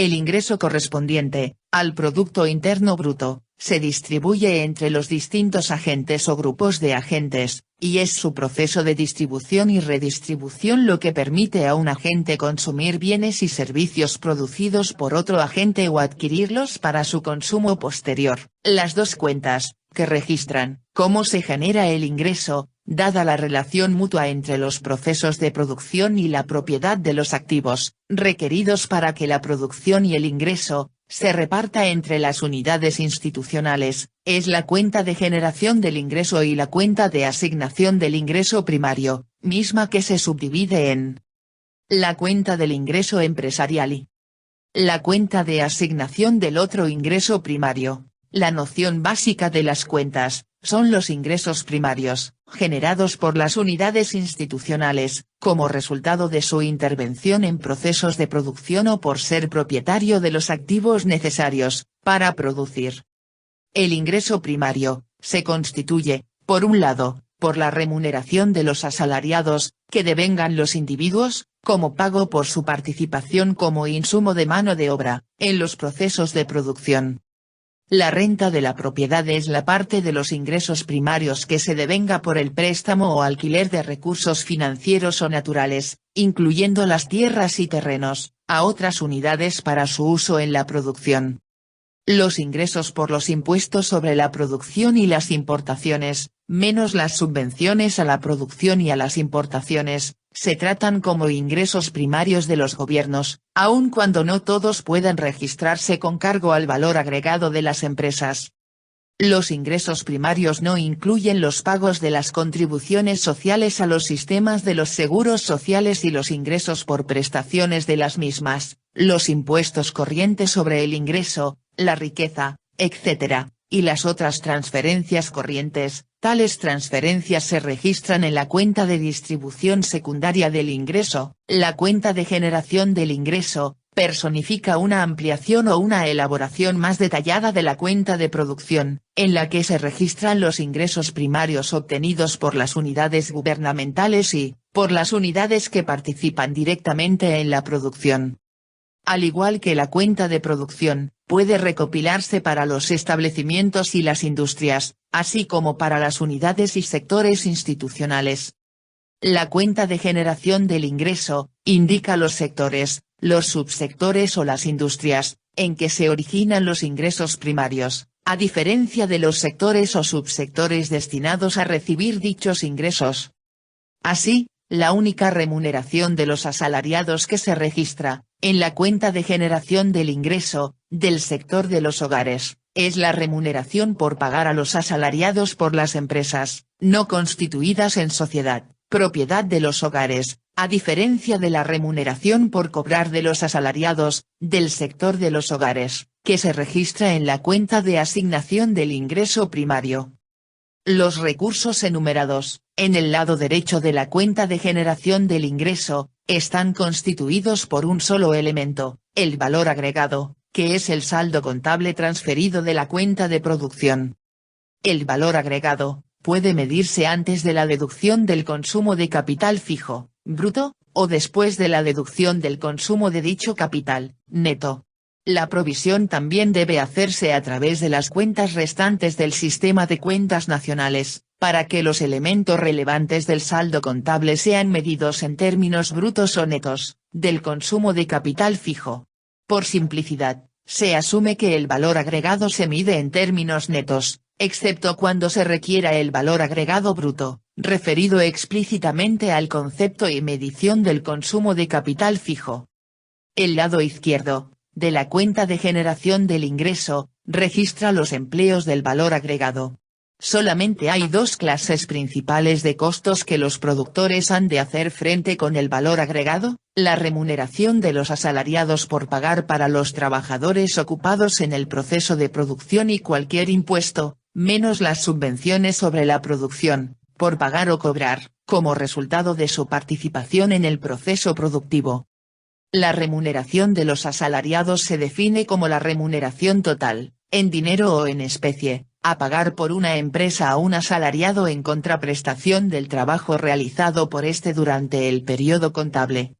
El ingreso correspondiente al Producto Interno Bruto se distribuye entre los distintos agentes o grupos de agentes, y es su proceso de distribución y redistribución lo que permite a un agente consumir bienes y servicios producidos por otro agente o adquirirlos para su consumo posterior. Las dos cuentas, que registran cómo se genera el ingreso, dada la relación mutua entre los procesos de producción y la propiedad de los activos, requeridos para que la producción y el ingreso se reparta entre las unidades institucionales, es la cuenta de generación del ingreso y la cuenta de asignación del ingreso primario, misma que se subdivide en la cuenta del ingreso empresarial y la cuenta de asignación del otro ingreso primario. La noción básica de las cuentas son los ingresos primarios, generados por las unidades institucionales, como resultado de su intervención en procesos de producción o por ser propietario de los activos necesarios para producir. El ingreso primario se constituye, por un lado, por la remuneración de los asalariados, que devengan los individuos, como pago por su participación como insumo de mano de obra, en los procesos de producción. La renta de la propiedad es la parte de los ingresos primarios que se devenga por el préstamo o alquiler de recursos financieros o naturales, incluyendo las tierras y terrenos, a otras unidades para su uso en la producción. Los ingresos por los impuestos sobre la producción y las importaciones, menos las subvenciones a la producción y a las importaciones, se tratan como ingresos primarios de los gobiernos, aun cuando no todos puedan registrarse con cargo al valor agregado de las empresas. Los ingresos primarios no incluyen los pagos de las contribuciones sociales a los sistemas de los seguros sociales y los ingresos por prestaciones de las mismas, los impuestos corrientes sobre el ingreso, la riqueza, etc., y las otras transferencias corrientes. Tales transferencias se registran en la cuenta de distribución secundaria del ingreso. La cuenta de generación del ingreso personifica una ampliación o una elaboración más detallada de la cuenta de producción, en la que se registran los ingresos primarios obtenidos por las unidades gubernamentales y, por las unidades que participan directamente en la producción. Al igual que la cuenta de producción, puede recopilarse para los establecimientos y las industrias, así como para las unidades y sectores institucionales. La cuenta de generación del ingreso indica los sectores, los subsectores o las industrias, en que se originan los ingresos primarios, a diferencia de los sectores o subsectores destinados a recibir dichos ingresos. Así, la única remuneración de los asalariados que se registra, en la cuenta de generación del ingreso, del sector de los hogares, es la remuneración por pagar a los asalariados por las empresas, no constituidas en sociedad, propiedad de los hogares, a diferencia de la remuneración por cobrar de los asalariados, del sector de los hogares, que se registra en la cuenta de asignación del ingreso primario. Los recursos enumerados, en el lado derecho de la cuenta de generación del ingreso, están constituidos por un solo elemento, el valor agregado, que es el saldo contable transferido de la cuenta de producción. El valor agregado puede medirse antes de la deducción del consumo de capital fijo, bruto, o después de la deducción del consumo de dicho capital, neto. La provisión también debe hacerse a través de las cuentas restantes del sistema de cuentas nacionales, para que los elementos relevantes del saldo contable sean medidos en términos brutos o netos, del consumo de capital fijo. Por simplicidad, se asume que el valor agregado se mide en términos netos, excepto cuando se requiera el valor agregado bruto, referido explícitamente al concepto y medición del consumo de capital fijo. El lado izquierdo de la cuenta de generación del ingreso, registra los empleos del valor agregado. Solamente hay dos clases principales de costos que los productores han de hacer frente con el valor agregado, la remuneración de los asalariados por pagar para los trabajadores ocupados en el proceso de producción y cualquier impuesto, menos las subvenciones sobre la producción, por pagar o cobrar, como resultado de su participación en el proceso productivo. La remuneración de los asalariados se define como la remuneración total, en dinero o en especie, a pagar por una empresa a un asalariado en contraprestación del trabajo realizado por éste durante el periodo contable.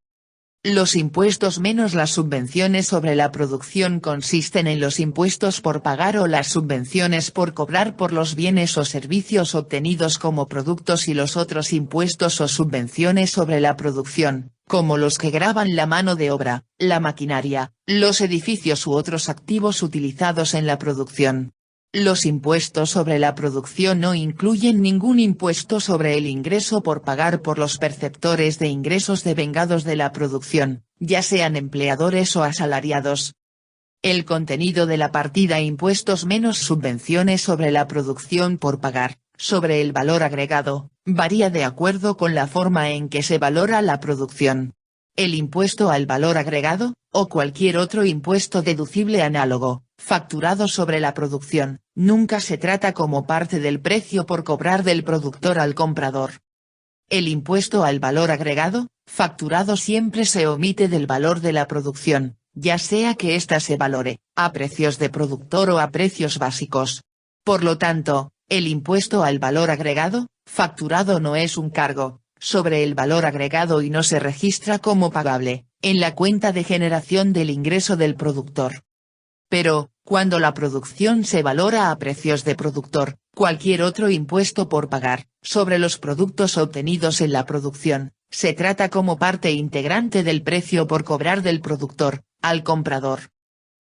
Los impuestos menos las subvenciones sobre la producción consisten en los impuestos por pagar o las subvenciones por cobrar por los bienes o servicios obtenidos como productos y los otros impuestos o subvenciones sobre la producción, como los que gravan la mano de obra, la maquinaria, los edificios u otros activos utilizados en la producción. Los impuestos sobre la producción no incluyen ningún impuesto sobre el ingreso por pagar por los perceptores de ingresos devengados de la producción, ya sean empleadores o asalariados. El contenido de la partida Impuestos menos subvenciones sobre la producción por pagar, sobre el valor agregado, varía de acuerdo con la forma en que se valora la producción. El impuesto al valor agregado, o cualquier otro impuesto deducible análogo, facturado sobre la producción, nunca se trata como parte del precio por cobrar del productor al comprador. El impuesto al valor agregado, facturado siempre se omite del valor de la producción, ya sea que ésta se valore, a precios de productor o a precios básicos. Por lo tanto, el impuesto al valor agregado, facturado no es un cargo sobre el valor agregado y no se registra como pagable, en la cuenta de generación del ingreso del productor. Pero, cuando la producción se valora a precios de productor, cualquier otro impuesto por pagar, sobre los productos obtenidos en la producción, se trata como parte integrante del precio por cobrar del productor, al comprador.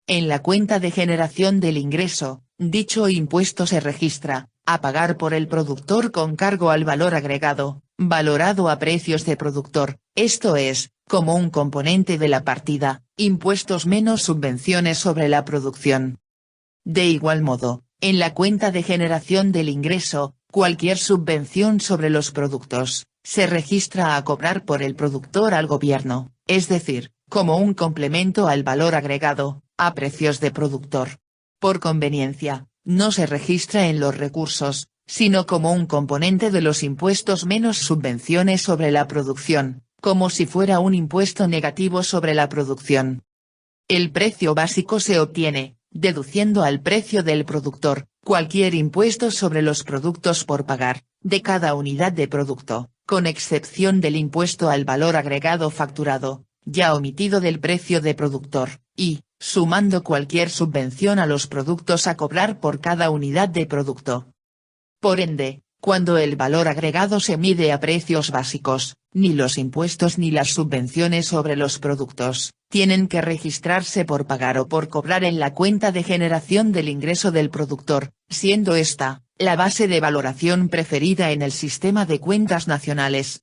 En la cuenta de generación del ingreso, dicho impuesto se registra, a pagar por el productor con cargo al valor agregado, valorado a precios de productor, esto es, como un componente de la partida, impuestos menos subvenciones sobre la producción. De igual modo, en la cuenta de generación del ingreso, cualquier subvención sobre los productos, se registra a cobrar por el productor al gobierno, es decir, como un complemento al valor agregado, a precios de productor. Por conveniencia, no se registra en los recursos, sino como un componente de los impuestos menos subvenciones sobre la producción, como si fuera un impuesto negativo sobre la producción. El precio básico se obtiene, deduciendo al precio del productor, cualquier impuesto sobre los productos por pagar, de cada unidad de producto, con excepción del impuesto al valor agregado facturado, ya omitido del precio de productor, y, sumando cualquier subvención a los productos a cobrar por cada unidad de producto. Por ende, cuando el valor agregado se mide a precios básicos, ni los impuestos ni las subvenciones sobre los productos, tienen que registrarse por pagar o por cobrar en la cuenta de generación del ingreso del productor, siendo esta, la base de valoración preferida en el sistema de cuentas nacionales.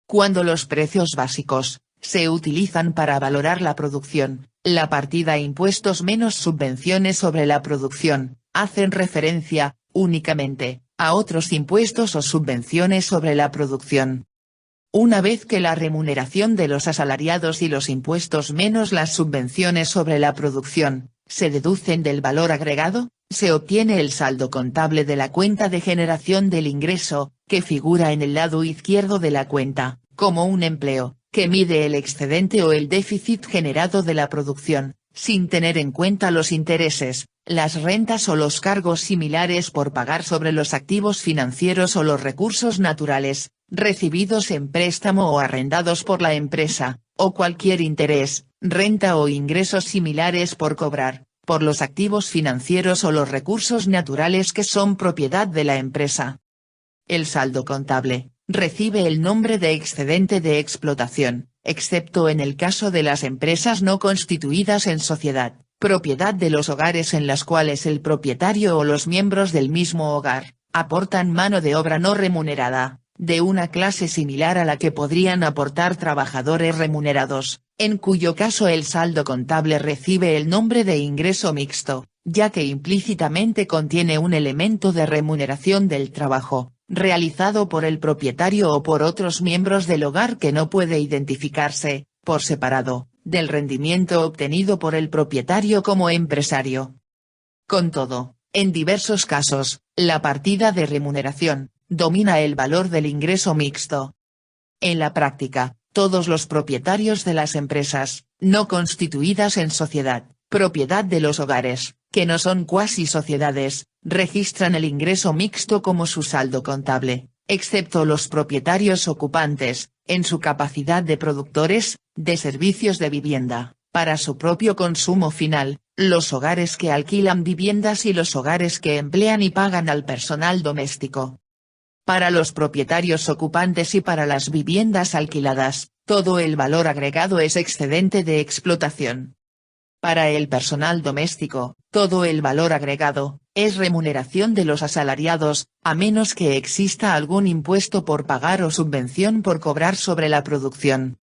Cuando los precios básicos, se utilizan para valorar la producción, la partida Impuestos menos subvenciones sobre la producción, hacen referencia, únicamente, a otros impuestos o subvenciones sobre la producción. Una vez que la remuneración de los asalariados y los impuestos menos las subvenciones sobre la producción, se deducen del valor agregado, se obtiene el saldo contable de la cuenta de generación del ingreso, que figura en el lado izquierdo de la cuenta, como un empleo, que mide el excedente o el déficit generado de la producción, sin tener en cuenta los intereses, las rentas o los cargos similares por pagar sobre los activos financieros o los recursos naturales, recibidos en préstamo o arrendados por la empresa, o cualquier interés, renta o ingresos similares por cobrar, por los activos financieros o los recursos naturales que son propiedad de la empresa. El saldo contable recibe el nombre de excedente de explotación, excepto en el caso de las empresas no constituidas en sociedad, propiedad de los hogares en las cuales el propietario o los miembros del mismo hogar, aportan mano de obra no remunerada, de una clase similar a la que podrían aportar trabajadores remunerados, en cuyo caso el saldo contable recibe el nombre de ingreso mixto, ya que implícitamente contiene un elemento de remuneración del trabajo, realizado por el propietario o por otros miembros del hogar que no puede identificarse, por separado, del rendimiento obtenido por el propietario como empresario. Con todo, en diversos casos, la partida de remuneración, domina el valor del ingreso mixto. En la práctica, todos los propietarios de las empresas, no constituidas en sociedad, propiedad de los hogares, que no son cuasi sociedades, registran el ingreso mixto como su saldo contable, excepto los propietarios ocupantes, en su capacidad de productores, de servicios de vivienda, para su propio consumo final, los hogares que alquilan viviendas y los hogares que emplean y pagan al personal doméstico. Para los propietarios ocupantes y para las viviendas alquiladas, todo el valor agregado es excedente de explotación. Para el personal doméstico, todo el valor agregado, es remuneración de los asalariados, a menos que exista algún impuesto por pagar o subvención por cobrar sobre la producción.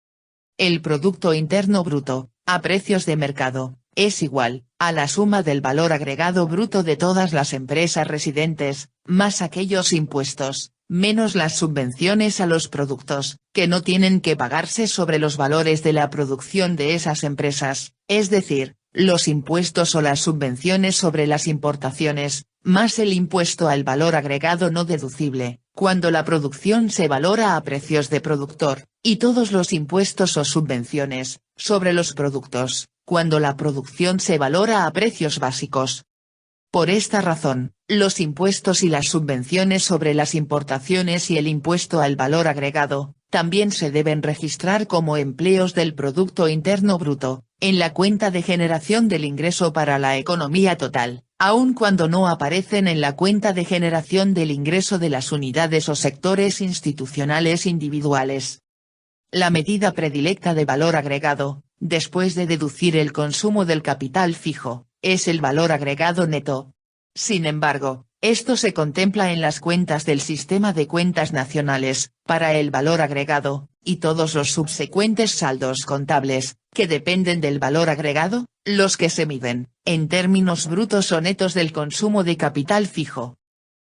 El Producto Interno Bruto, a precios de mercado, es igual a la suma del valor agregado bruto de todas las empresas residentes, más aquellos impuestos, menos las subvenciones a los productos, que no tienen que pagarse sobre los valores de la producción de esas empresas, es decir, los impuestos o las subvenciones sobre las importaciones, más el impuesto al valor agregado no deducible, cuando la producción se valora a precios de productor, y todos los impuestos o subvenciones, sobre los productos, cuando la producción se valora a precios básicos. Por esta razón, los impuestos y las subvenciones sobre las importaciones y el impuesto al valor agregado, también se deben registrar como empleos del Producto Interno Bruto, en la cuenta de generación del ingreso para la economía total, aun cuando no aparecen en la cuenta de generación del ingreso de las unidades o sectores institucionales individuales. La medida predilecta de valor agregado, después de deducir el consumo del capital fijo, es el valor agregado neto. Sin embargo, esto se contempla en las cuentas del sistema de cuentas nacionales, para el valor agregado, y todos los subsecuentes saldos contables, que dependen del valor agregado, los que se miden, en términos brutos o netos del consumo de capital fijo.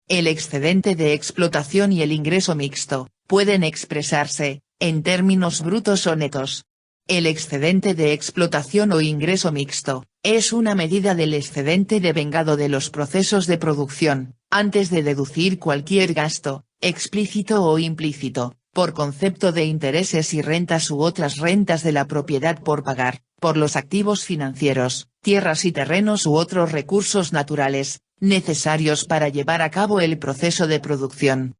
El excedente de explotación y el ingreso mixto, pueden expresarse, en términos brutos o netos. El excedente de explotación o ingreso mixto, es una medida del excedente devengado de los procesos de producción, antes de deducir cualquier gasto, explícito o implícito, por concepto de intereses y rentas u otras rentas de la propiedad por pagar, por los activos financieros, tierras y terrenos u otros recursos naturales, necesarios para llevar a cabo el proceso de producción.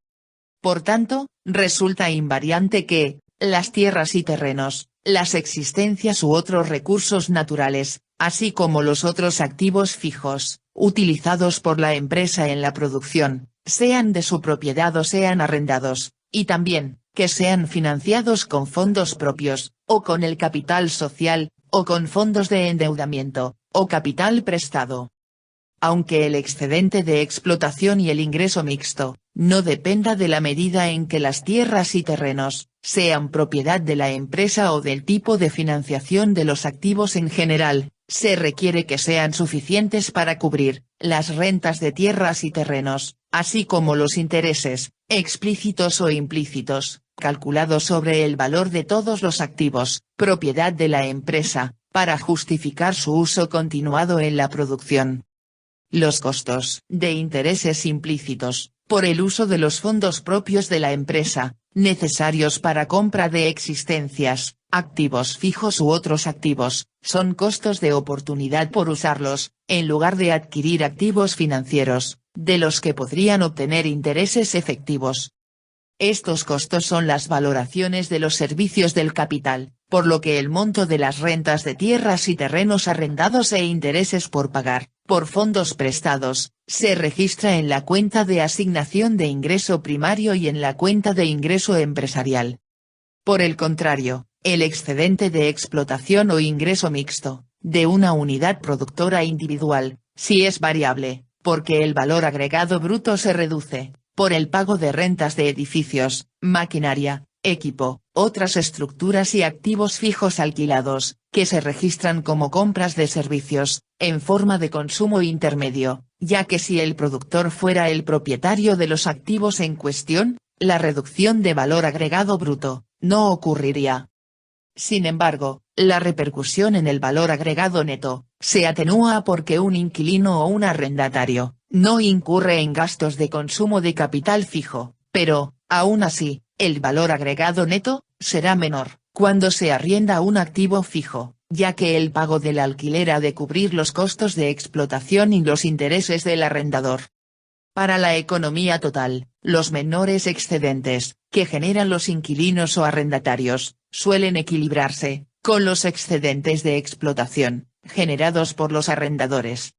Por tanto, resulta invariante que, las tierras y terrenos, las existencias u otros recursos naturales, así como los otros activos fijos, utilizados por la empresa en la producción, sean de su propiedad o sean arrendados, y también, que sean financiados con fondos propios, o con el capital social, o con fondos de endeudamiento, o capital prestado. Aunque el excedente de explotación y el ingreso mixto, no dependa de la medida en que las tierras y terrenos, sean propiedad de la empresa o del tipo de financiación de los activos en general, se requiere que sean suficientes para cubrir, las rentas de tierras y terrenos, así como los intereses, explícitos o implícitos, calculados sobre el valor de todos los activos, propiedad de la empresa, para justificar su uso continuado en la producción. Los costos de intereses implícitos, por el uso de los fondos propios de la empresa, necesarios para compra de existencias, activos fijos u otros activos, son costos de oportunidad por usarlos, en lugar de adquirir activos financieros, de los que podrían obtener intereses efectivos. Estos costos son las valoraciones de los servicios del capital, por lo que el monto de las rentas de tierras y terrenos arrendados e intereses por pagar, por fondos prestados, se registra en la cuenta de asignación de ingreso primario y en la cuenta de ingreso empresarial. Por el contrario, el excedente de explotación o ingreso mixto, de una unidad productora individual, si es variable, porque el valor agregado bruto se reduce, por el pago de rentas de edificios, maquinaria, equipo, otras estructuras y activos fijos alquilados, que se registran como compras de servicios, en forma de consumo intermedio, ya que si el productor fuera el propietario de los activos en cuestión, la reducción de valor agregado bruto, no ocurriría. Sin embargo, la repercusión en el valor agregado neto, se atenúa porque un inquilino o un arrendatario, no incurre en gastos de consumo de capital fijo, pero, aún así, el valor agregado neto, será menor, cuando se arrienda un activo fijo, ya que el pago del alquiler ha de cubrir los costos de explotación y los intereses del arrendador. Para la economía total, los menores excedentes, que generan los inquilinos o arrendatarios, suelen equilibrarse, con los excedentes de explotación, generados por los arrendadores,